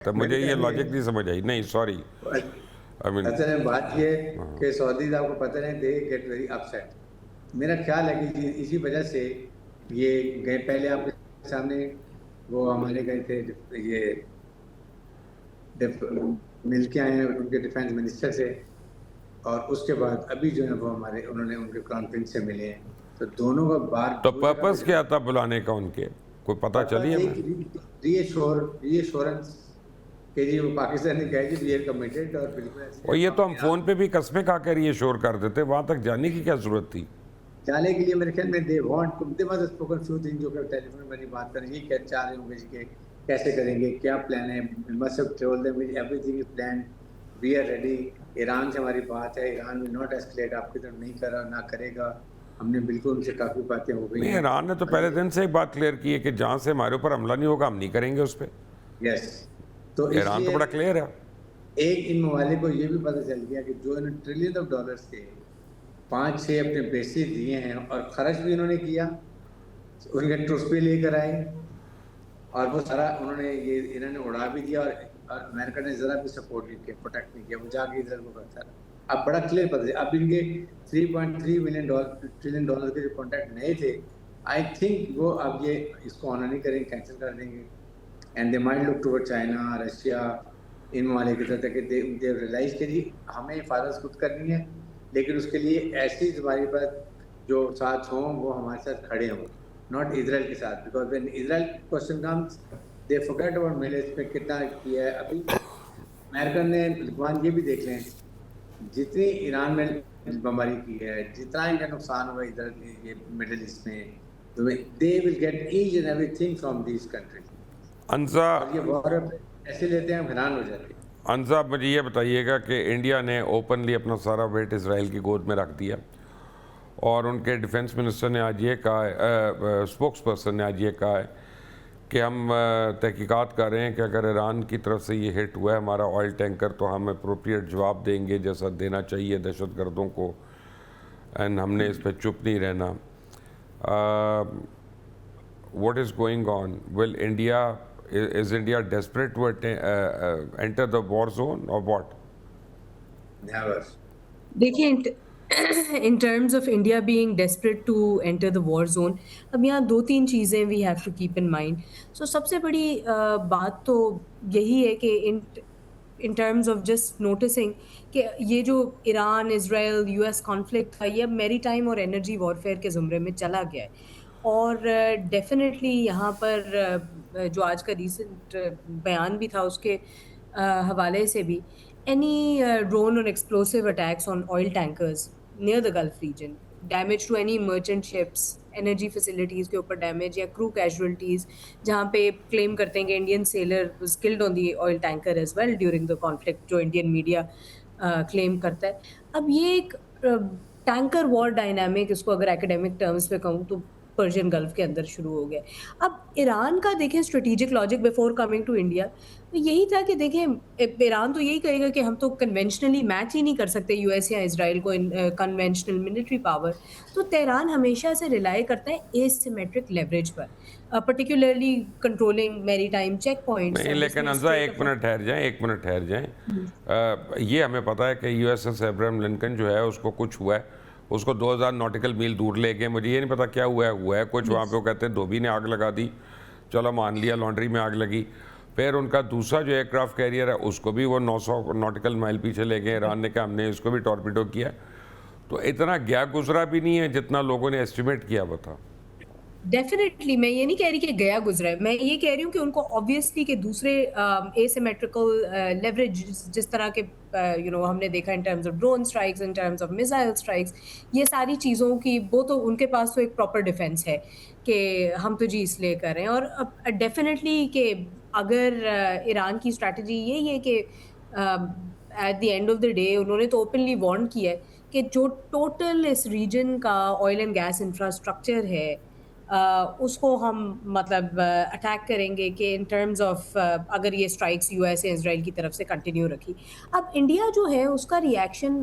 تو مجھے یہ لاجک نہیں سمجھ آئی. نہیں سوری اصل بات یہ کہ سعودیز آپ کو پتہ نہیں دے گیٹ ویری اپسیٹ. میرا خیال ہے کہ اسی وجہ سے یہ گئے. پہلے آپ کے سامنے وہ ہمارے گئے تھے یہ مل کے آئے ہیں ان کے ڈیفینس منسٹر سے, اور اس کے بعد ابھی جو ہے وہ ہمارے انہوں نے ان کے پرنس سے ملے ہیں. تو دونوں کا بار تو پرپس کیا تھا بلانے کا ان کے, کوئی پتہ چلی ہمیں؟ ری ایشورنس کہ جی وہ پاکستان نے کہا جی وی آر کمیٹڈ, اور بالکل ایسے. اور یہ تو ہم فون پہ بھی قسمیں کھا کر یہ شور کر دیتے, وہاں تک جانے کی کیا ضرورت تھی؟ جانے کے لیے میرے خیال میں they want they was spoken few thing جو کہ ٹیلی فون میں بات کریں گے, کیا چاہ رہے ہوں گے کہ کیسے کریں گے, کیا پلان ہے. Must have told them everything is planned, we are ready. Iran سے ہماری بات ہے, ایران ول ناٹ ایسکلیٹ, آپ کی طرف نہیں کر رہا نہ کرے گا. ہم نے بالکل ان سے کافی باتیں ہو گئی نہیں, ہیں. ایران نے تو پہلے دن سے ایک بات کلیئر کی ہے کہ جہاں سے ہمارے اوپر حملہ نہیں ہوگا ہم نہیں کریں گے اس پہ. یس, تو اس ایران تو لیے بڑا کلیئر ہے. ایک ان ممالک کو یہ بھی پتہ چل گیا کہ جو انہوں نے ٹریلین آف ڈالرز کے 5-6 اپنے بیسز دیے ہیں اور خرچ بھی انہوں نے کیا, ان کے ٹروس پہ لے کر آئے, اور وہ سارا انہوں نے یہ انہوں نے اڑا بھی دیا, اور امریکہ نے ذرا بھی سپورٹ نہیں کیا, پروٹیکٹ نہیں کیا, وہ جا کے ادھر کو کرتا رہا. اب بڑا کلیئر پتہ ہے. اب ان کے 3.3 ٹریلین ڈالر کے جو کانٹریکٹ نئے تھے, آئی تھنک وہ اب یہ اس کو آنر نہیں کریں گے, کینسل کر دیں گے. And they mind look toward China, Russia, ان ممالک کی طرف کہ دے ریئلائز کہ جی ہمیں حفاظت خود کرنی ہے, لیکن اس کے لیے ایسی ہمارے پاس جو ساتھ ہوں وہ ہمارے ساتھ کھڑے ہوں, ناٹ اسرائیل کے ساتھ. Because when Israel question comes they forget about مل اس پہ کتنا کیا ہے. ابھی امریکہ نے لقمان یہ بھی دیکھ لیں جتنی ایران میں بمباری کی ہے, جتنا ان کا نقصان ہوا ادھر یہ مڈل ایسٹ میں, they will get each and ایوری تھنگ فرام دیز کنٹریز. اور یہ وار ایسے لیتے ہیں ہم حیران ہو جاتے ہیں. انصاف مجھے یہ بتائیے گا کہ انڈیا نے اوپنلی اپنا سارا ویٹ اسرائیل کی گود میں رکھ دیا, اور ان کے ڈیفنس منسٹر نے آج یہ کہا ہے, اسپوکس پرسن نے آج یہ کہا ہے کہ ہم تحقیقات کر رہے ہیں کہ اگر ایران کی طرف سے یہ ہٹ ہوا ہے ہمارا آئل ٹینکر تو ہم اپروپریٹ جواب دیں گے جیسا دینا چاہیے دہشت گردوں کو, اینڈ ہم نے اس پہ چپ نہیں رہنا. What is going on? Will India is India desperate to enter the war zone or what? Never. دیکھیں in terms of India being desperate to enter the war zone, اب یہاں 2-3 چیزیں we have to keep in mind. So سب سے بڑی بات تو یہی ہے کہ in terms of just noticing کہ یہ جو ایران اسرائیل یو ایس کانفلکٹ تھا یہ اب میری ٹائم اور انرجی وارفیئر کے زمرے میں چلا گیا ہے. اور ڈیفینیٹلی یہاں پر جو آج کا ریسنٹ بیان بھی تھا اس کے حوالے سے بھی, any drone or explosive attacks on oil tankers near the Gulf region, damage to any merchant ships, energy facilities کے اوپر ڈیمیج یا crew casualties, جہاں پہ claim کرتے ہیں کہ Indian sailor was killed on the oil tanker as well during the conflict, جو Indian media claim کرتا ہے. اب یہ ایک ٹینکر وار ڈائنامک, اس کو اگر ایکیڈیمک ٹرمز پہ کہوں تو پرشین گلف کے اندر شروع ہو گیا. اب ایران کا دیکھیں strategic logic before coming to India یہی تھا کہ دیکھیں ایران تو یہی کہے گا کہ ہم تو کنونشنلی میچ ہی نہیں کر سکتے یو ایس یا اسرائیل کو کنونشنل ملٹری پاور, تو تہران ہمیشہ سے ریلائی کرتا ہے ایسیمیٹرک لیوریج پر, پرٹیکولرلی کنٹرولنگ میری ٹائم چیک پوائنٹس. نہیں لیکن انزا ایک منٹ ٹھہر جائیں. یہ ہمیں پتہ ہے کہ U S S Abraham Lincoln جو ہے اس کو کچھ ہوا ہے, اس کو 2000 ناٹیکل میل دور لے گئے, مجھے یہ نہیں پتا کیا ہوا ہے کچھ وہاں پہ وہ کہتے ہیں دھوبی نے آگ لگا دی, چلو مان لیا لانڈری میں آگ لگی. پھر ان کا دوسرا جو ایئر کرافٹ کیریئر ہے اس کو بھی وہ 900 ناٹیکل مائل پیچھے لے گئے, ایران نے کہا ہم نے اس کو بھی ٹارپیڈو کیا. تو اتنا گیا گزرا بھی نہیں ہے جتنا لوگوں نے ایسٹیمیٹ کیا ہوا تھا. ڈیفینیٹلی میں یہ نہیں کہہ رہی کہ گیا گزرا ہے, میں یہ کہہ رہی ہوں کہ ان کو آبویسلی کہ دوسرے ایسیمیٹریکل لیوریج جس طرح کے ہم نے دیکھا in terms of drone strikes, in terms of missile strikes, یہ ساری چیزوں کی وہ تو ان کے پاس تو ایک پراپر ڈیفینس ہے کہ ہم تو جی اس لیے کر رہے ہیں. اور ڈیفینیٹلی کہ اگر ایران کی اسٹریٹجی یہی ہے کہ at the end of the day انہوں نے تو اوپنلی وارن کیا ہے کہ جو ٹوٹل اس ریجن کا آئل اینڈ گیس انفراسٹرکچر ہے اس کو ہم مطلب اٹیک کریں گے کہ ان ٹرمز آف اگر یہ اسٹرائکس یو ایس اے اسرائیل کی طرف سے کنٹینیو رکھی. اب انڈیا جو ہے اس کا reaction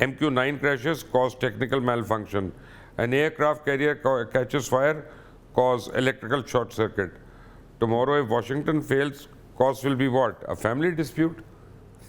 MQ-9 crashes cause technical malfunction. An aircraft carrier catches fire, cause electrical short circuit. Tomorrow, if Washington fails, cause will be what? A family dispute?